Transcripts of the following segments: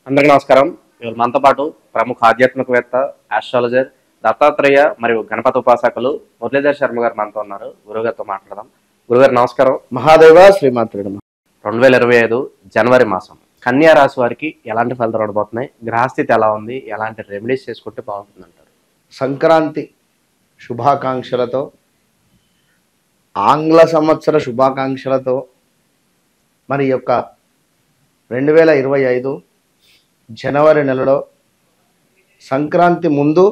అందరికీ నమస్కారం. ఇవాళ మనతో పాటు ప్రముఖ ఆధ్యాత్మికవేత్త, ఆస్ట్రాలజర్, దత్తాత్రేయ మరియు గణపతి ఉపాసకులు మురళీధర్ శర్మ గారు మనతో ఉన్నారు. గురుగారితో మాట్లాడదాం. గురుగారు నమస్కారం. మహాదేవ శ్రీమాత్రుడు. 2025 జనవరి మాసం కన్యా రాశి వారికి ఎలాంటి ఫలితాలు ఉండబోతున్నాయి? గ్రహస్థితి ఎలా ఉంది? ఎలాంటి రెమెడీస్ చేసుకుంటే బాగుంటుంది అంటారు? సంక్రాంతి శుభాకాంక్షలతో, ఆంగ్ల సంవత్సర శుభాకాంక్షలతో మరి యొక్క 2025 జనవరి నెలలో సంక్రాంతి ముందు,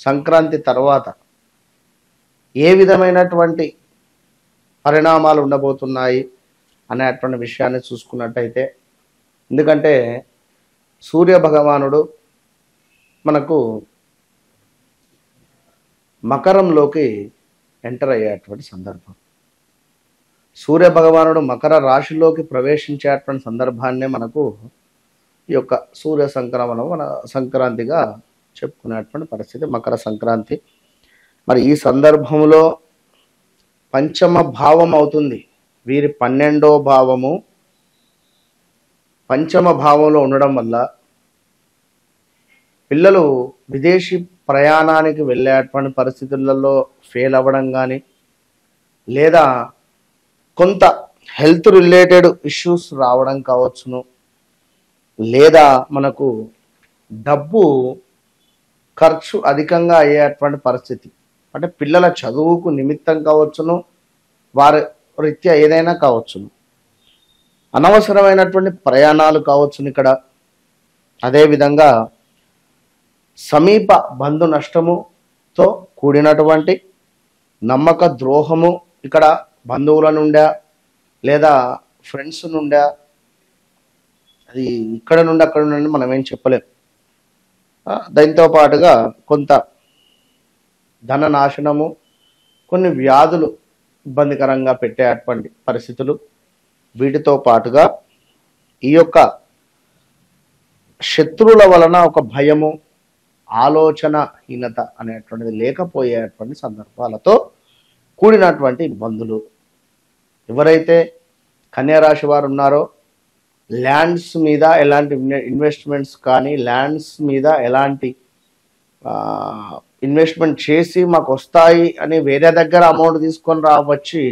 సంక్రాంతి తర్వాత ఏ విధమైనటువంటి పరిణామాలు ఉండబోతున్నాయి అనేటువంటి విషయాన్ని చూసుకున్నట్టయితే, ఎందుకంటే సూర్య భగవానుడు మనకు మకరంలోకి ఎంటర్ అయ్యేటువంటి సందర్భం. సూర్య భగవానుడు మకర రాశిలోకి ప్రవేశించేటువంటి సందర్భాన్నే మనకు ఈ యొక్క సూర్య సంక్రమణం మన సంక్రాంతిగా చెప్పుకునేటువంటి పరిస్థితి, మకర సంక్రాంతి. మరి ఈ సందర్భంలో పంచమ భావం అవుతుంది. వీరి 12వ భావము పంచమ భావంలో ఉండడం వల్ల పిల్లలు విదేశీ ప్రయాణానికి వెళ్ళేటువంటి పరిస్థితులలో ఫెయిల్ అవ్వడం కానీ, లేదా కొంత హెల్త్ రిలేటెడ్ ఇష్యూస్ రావడం కావచ్చును, లేదా మనకు డబ్బు ఖర్చు అధికంగా అయ్యేటువంటి పరిస్థితి, అంటే పిల్లల చదువుకు నిమిత్తం కావచ్చును, వారి రీత్యా ఏదైనా కావచ్చును, అనవసరమైనటువంటి ప్రయాణాలు కావచ్చును ఇక్కడ. అదేవిధంగా సమీప బంధు నష్టముతో కూడినటువంటి నమ్మక ద్రోహము, ఇక్కడ బంధువుల నుండా లేదా ఫ్రెండ్స్ నుండా, అది ఇక్కడ నుండి అక్కడ నుండి మనం ఏం చెప్పలేం. దాంతో పాటుగా కొంత ధన నాశనము, కొన్ని వ్యాధులు ఇబ్బందికరంగా పెట్టేటువంటి పరిస్థితులు, వీటితో పాటుగా ఈ యొక్క శత్రువుల వలన ఒక భయము, ఆలోచనహీనత అనేటువంటిది లేకపోయేటువంటి సందర్భాలతో కూడినటువంటి ఇబ్బందులు. ఎవరైతే కన్యా రాశి వారు ఉన్నారో ల్యాండ్స్ మీద ఎలాంటి ఇన్వెస్ట్మెంట్స్ కానీ, ల్యాండ్స్ మీద ఎలాంటి ఇన్వెస్ట్మెంట్ చేసి మాకు వస్తాయి అని వేరే దగ్గర అమౌంట్ తీసుకొని రావచ్చి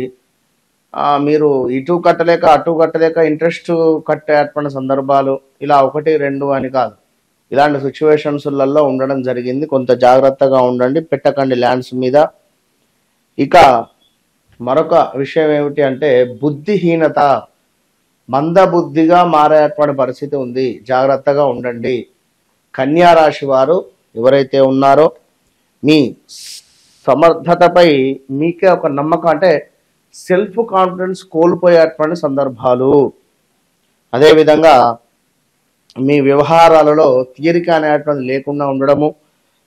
మీరు ఇటు కట్టలేక అటు కట్టలేక ఇంట్రెస్ట్ కట్టేటువంటి సందర్భాలు, ఇలా 1, 2 అని కాదు, ఇలాంటి సిచ్యువేషన్స్లలో ఉండడం జరిగింది. కొంత జాగ్రత్తగా ఉండండి, పెట్టకండి ల్యాండ్స్ మీద. ఇక మరొక విషయం ఏమిటి అంటే బుద్ధిహీనత, మందబుద్ధిగా మారేటువంటి పరిస్థితి ఉంది, జాగ్రత్తగా ఉండండి. కన్యా రాశి వారు ఎవరైతే ఉన్నారో మీ సమర్థతపై మీకే ఒక నమ్మకం, అంటే సెల్ఫ్ కాన్ఫిడెన్స్ కోల్పోయేటువంటి సందర్భాలు. అదేవిధంగా మీ వ్యవహారాలలో తీరిక అనేటువంటిది లేకుండా ఉండడము,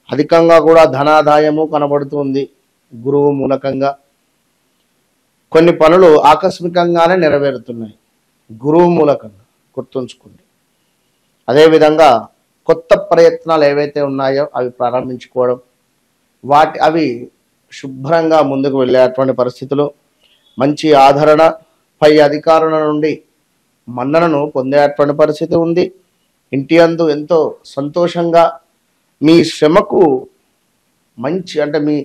అధికంగా కూడా ధనాదాయము కనబడుతుంది గురువు మూలకంగా. కొన్ని పనులు ఆకస్మికంగానే నెరవేరుతున్నాయి గురువు మూలకంగా, గుర్తుంచుకోండి. అదేవిధంగా కొత్త ప్రయత్నాలు ఏవైతే ఉన్నాయో అవి ప్రారంభించుకోవడం, అవి శుభ్రంగా ముందుకు వెళ్ళేటువంటి పరిస్థితులు, మంచి ఆదరణ, పై అధికారుల నుండి మన్ననను పొందేటువంటి పరిస్థితి ఉంది. ఇంటి అందు ఎంతో సంతోషంగా మీ శ్రమకు మంచి, అంటే మీ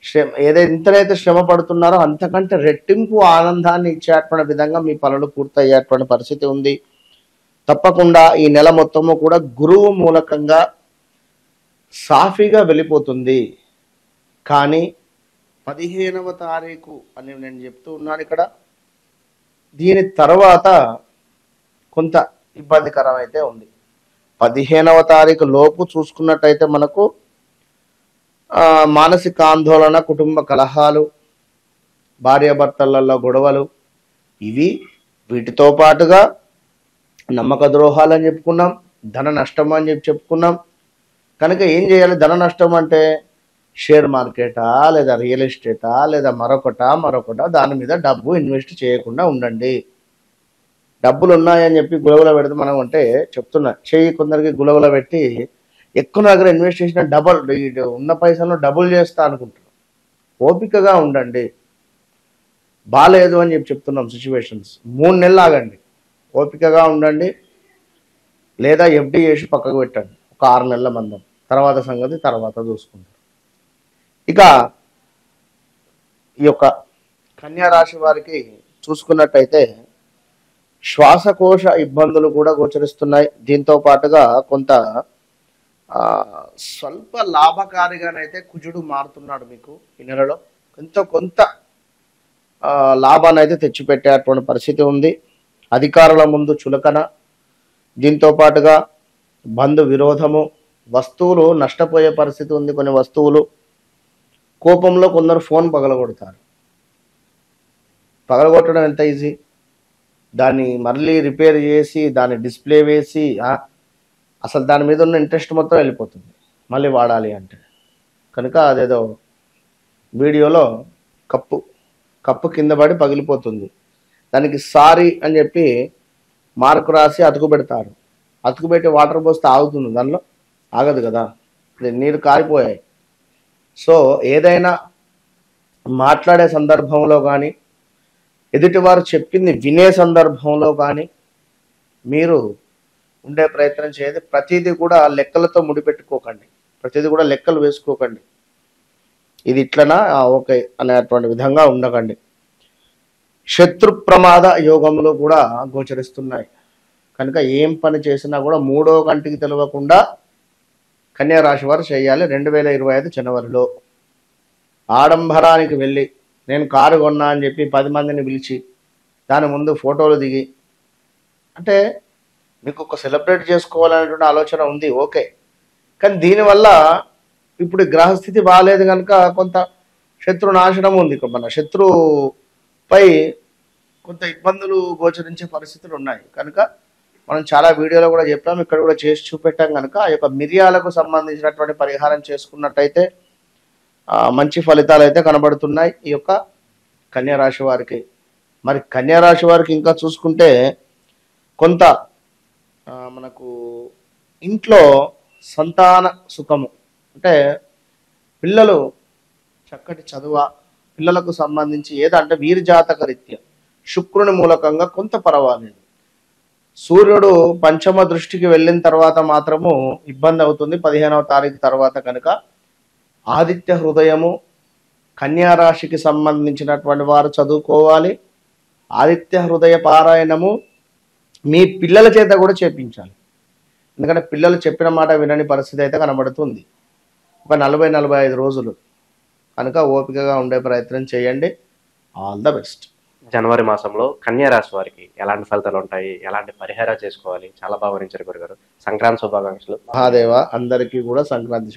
శ్రమ ఎంతనైతే శ్రమ పడుతున్నారో అంతకంటే రెట్టింపు ఆనందాన్ని ఇచ్చేటువంటి విధంగా మీ పనులు పూర్తయ్యేటువంటి పరిస్థితి ఉంది. తప్పకుండా ఈ నెల మొత్తము కూడా గురువు మూలకంగా సాఫీగా వెళ్ళిపోతుంది. కానీ 15వ తారీఖు అని నేను చెప్తూ ఉన్నాను ఇక్కడ, దీని తర్వాత కొంత ఇబ్బందికరం అయితే ఉంది. 15వ తారీఖు లోపు చూసుకున్నట్టయితే మనకు మానసిక ఆందోళన, కుటుంబ కలహాలు, భార్యాభర్తలలో గొడవలు, వీటితో పాటుగా నమ్మక ద్రోహాలు అని చెప్పుకున్నాం, ధన నష్టం అని చెప్పుకున్నాం. కనుక ఏం చేయాలి? ధన నష్టం అంటే షేర్ మార్కెటా, లేదా రియల్ ఎస్టేటా, లేదా మరొకట దాని మీద డబ్బు ఇన్వెస్ట్ చేయకుండా ఉండండి. డబ్బులు ఉన్నాయని చెప్పి గులగుల పెడితే మనం అంటే చెప్తున్నా, కొందరికి గులగుల పెట్టి ఎక్కువ దగ్గర ఇన్వెస్ట్ చేసిన డబల్, ఉన్న పైసలను డబుల్ చేస్తా అనుకుంటున్నాం. ఓపికగా ఉండండి. బాలేదు అని చెప్తున్నాం సిచ్యువేషన్స్. 3 నెలలు ఆగండి, ఓపికగా ఉండండి. లేదా ఎఫ్డి చేసి పక్కకు పెట్టండి ఒక 6 నెలల మందం. తర్వాత సంగతి తర్వాత చూసుకుంటారు. ఇక ఈ యొక్క కన్యా రాశి వారికి చూసుకున్నట్టయితే శ్వాసకోశ ఇబ్బందులు కూడా గోచరిస్తున్నాయి. దీంతో పాటుగా కొంత స్వల్ప లాభకారిగానైతే కుజుడు మారుతున్నాడు మీకు ఈ నెలలో. కొంత లాభాన్ని అయితే తెచ్చిపెట్టేటువంటి పరిస్థితి ఉంది. అధికారుల ముందు చులకన, దీంతో పాటుగా బంధు విరోధము, వస్తువులు నష్టపోయే పరిస్థితి ఉంది. కొన్ని వస్తువులు కోపంలో కొందరు ఫోన్ పగలగొడతారు. పగలగొట్టడం ఎంత ఈజీ, దాన్ని మళ్ళీ రిపేర్ చేసి దాన్ని డిస్ప్లే వేసి అసలు దాని మీద ఉన్న ఇంట్రెస్ట్ మొత్తం వెళ్ళిపోతుంది మళ్ళీ వాడాలి అంటే. కనుక అదేదో వీడియోలో కప్పు కింద పడి పగిలిపోతుంది, దానికి సారీ అని చెప్పి మార్కు రాసి అతుకు పెడతారు. అతుకు పెట్టి వాటర్ పోస్తే ఆగుతుంది, దానిలో ఆగదు కదా, నీరు కారిపోయాయి. సో ఏదైనా మాట్లాడే సందర్భంలో కానీ ఎదుటివారు చెప్పింది వినే సందర్భంలో కానీ మీరు ఉండే ప్రయత్నం చేయదు. ప్రతిదీ కూడా లెక్కలతో ముడిపెట్టుకోకండి, ప్రతిదీ కూడా లెక్కలు వేసుకోకండి. ఇది ఇట్లనా ఓకే అనేటువంటి విధంగా ఉండకండి. శత్రు ప్రమాద యోగములు కూడా గోచరిస్తున్నాయి. కనుక ఏం పని చేసినా కూడా మూడో కంటికి తెలియకుండా కన్యా రాశి వారు చేయాలి. 2025 జనవరిలో ఆడంబరానికి వెళ్ళి నేను కారు కొన్నా అని చెప్పి 10 మందిని పిలిచి దాని ముందు ఫోటోలు దిగి, అంటే మీకు ఒక సెలబ్రేట్ చేసుకోవాలనేటువంటి ఆలోచన ఉంది ఓకే, కానీ దీనివల్ల ఇప్పుడు గ్రహస్థితి బాగాలేదు కనుక కొంత శత్రు నాశనం ఉంది. మన శత్రుపై కొంత ఇబ్బందులు గోచరించే పరిస్థితులు ఉన్నాయి. కనుక మనం చాలా వీడియోలో కూడా చెప్పాం, ఇక్కడ కూడా చేసి చూపెట్టాం. కనుక ఆ యొక్క మిరియాలకు సంబంధించినటువంటి పరిహారం చేసుకున్నట్టయితే మంచి ఫలితాలు అయితే కనబడుతున్నాయి ఈ యొక్క కన్యా రాశి వారికి. మరి కన్యా రాశి వారికి ఇంకా చూసుకుంటే కొంత మనకు ఇంట్లో సంతాన సుఖము, అంటే పిల్లలు చక్కటి చదువ, పిల్లలకు సంబంధించి ఏదంటే వీరి జాతక రీత్యా శుక్రుని మూలకంగా కొంత పర్వాలేదు. సూర్యుడు పంచమ దృష్టికి వెళ్ళిన తర్వాత మాత్రము ఇబ్బంది అవుతుంది 15వ తారీఖు తర్వాత. కనుక ఆదిత్య హృదయము కన్యా రాశికి సంబంధించినటువంటి వారు చదువుకోవాలి. ఆదిత్య హృదయ పారాయణము మీ పిల్లల చేత కూడా చేపించాలి. ఎందుకంటే పిల్లలు చెప్పిన మాట వినని పరిస్థితి అయితే కనబడుతుంది ఒక 40-45 రోజులు. కనుక ఓపికగా ఉండే ప్రయత్నం చేయండి. All the best. జనవరి మాసంలో కన్యా రాశి వారికి ఎలాంటి ఫలితాలు ఉంటాయి, ఎలాంటి పరిహారం చేసుకోవాలి, చాలా బాగా వివరించారు గురుగారు. సంక్రాంతి శుభాకాంక్షలు. మహాదేవ అందరికీ కూడా సంక్రాంతి